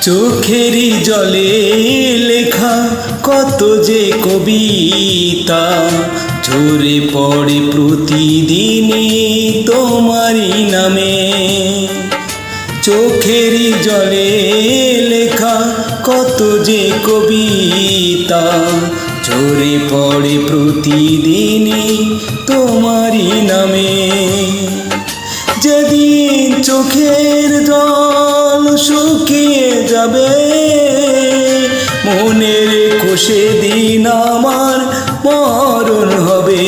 চোখেরই জলে লেখা কত যে কবিতা ঝরে পড়ে প্রতিদিনই তোমারই নামে। চোখেরই জলে লেখা কত যে কবিতা ঝরে পড়ে প্রতিদিনই তোমারই নামে। যেদিন চোখের জল শুকিয়ে যাবে মনের কোষে দিন আমার মরণ হবে।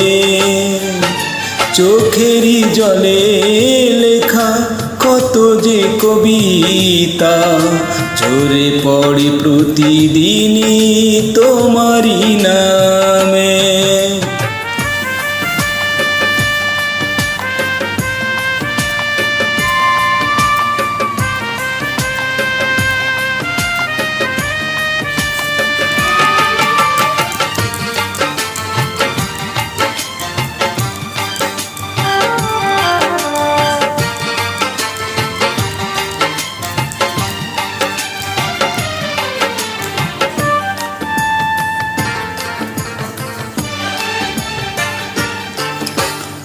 চোখেরই জলে লেখা কত যে কবিতা ঝরে পড়ে প্রতিদিনই তোমারই নামে।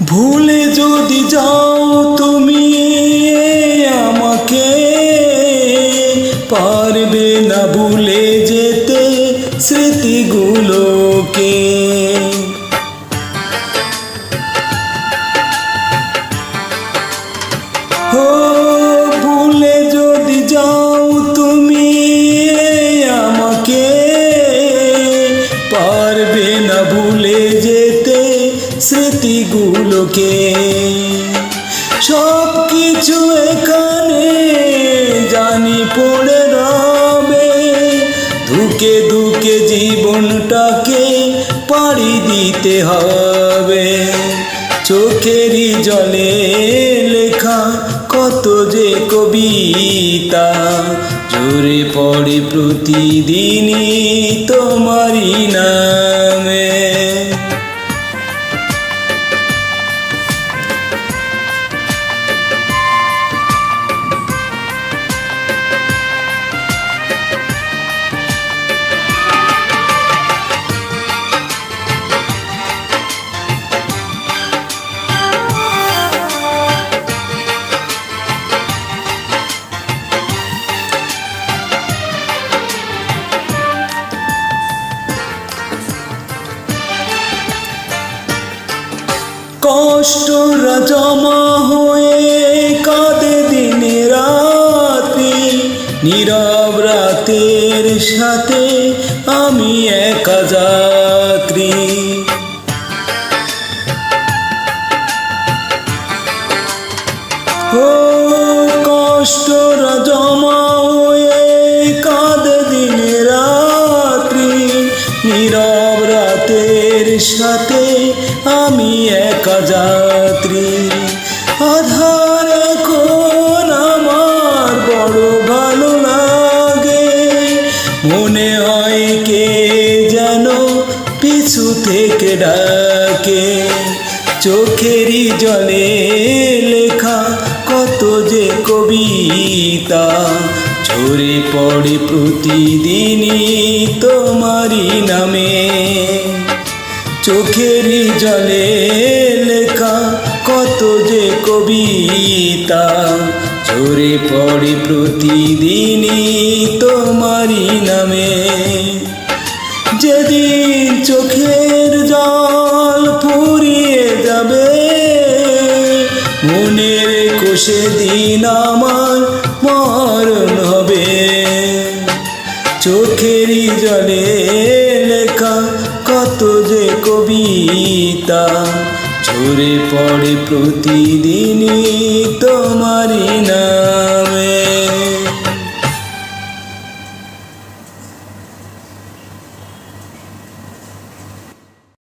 ভুলে যদি যাও তুমি আমাকে পারবে না ভুলে যেতে স্মৃতিগুলোকে। ও ভুলে যদি যাও তুমি আমাকে পারবে না ভুলে যেতে স্মৃতিগুলোকে। সব কিছু এখানে জানি পড়ে রবে ধুকে ধুকে জীবনটাকে পাড়ি দিতে হবে। চোখেরই জলে লেখা কত যে কবিতা ঝরে পড়ে প্রতিদিনই তোমারই নামে। কষ্টরা জমা হয়ে কাঁদে দিনে রাতে নীরব রাতের সাথে আমি একা যাত্রী। ও কষ্টরা জমা হয়ে কাঁদে দিনে রাত্রি নীরব রাতের সাথে আমি একা যাত্রী। আধার এখন আমার বড় ভালো লাগে মনে হয় কে যেন পিছু থেকে ডাকে। চোখেরই জলে লেখা কত যে কবিতা ঝরে পড়ে প্রতিদিনই তোমারই নামে। চোখেরই জলে লেখা কত যে কবিতা ঝরে পড়ে প্রতিদিনই তোমারই নামে। যেদিন চোখের জল ফুরিয়ে যাবে মনের কোষে দিন আমার মরণ হবে। চোখেরই জলে লেখা কত যে কবিতা ঝরে পড়ে প্রতিদিনই তোমারই নামে।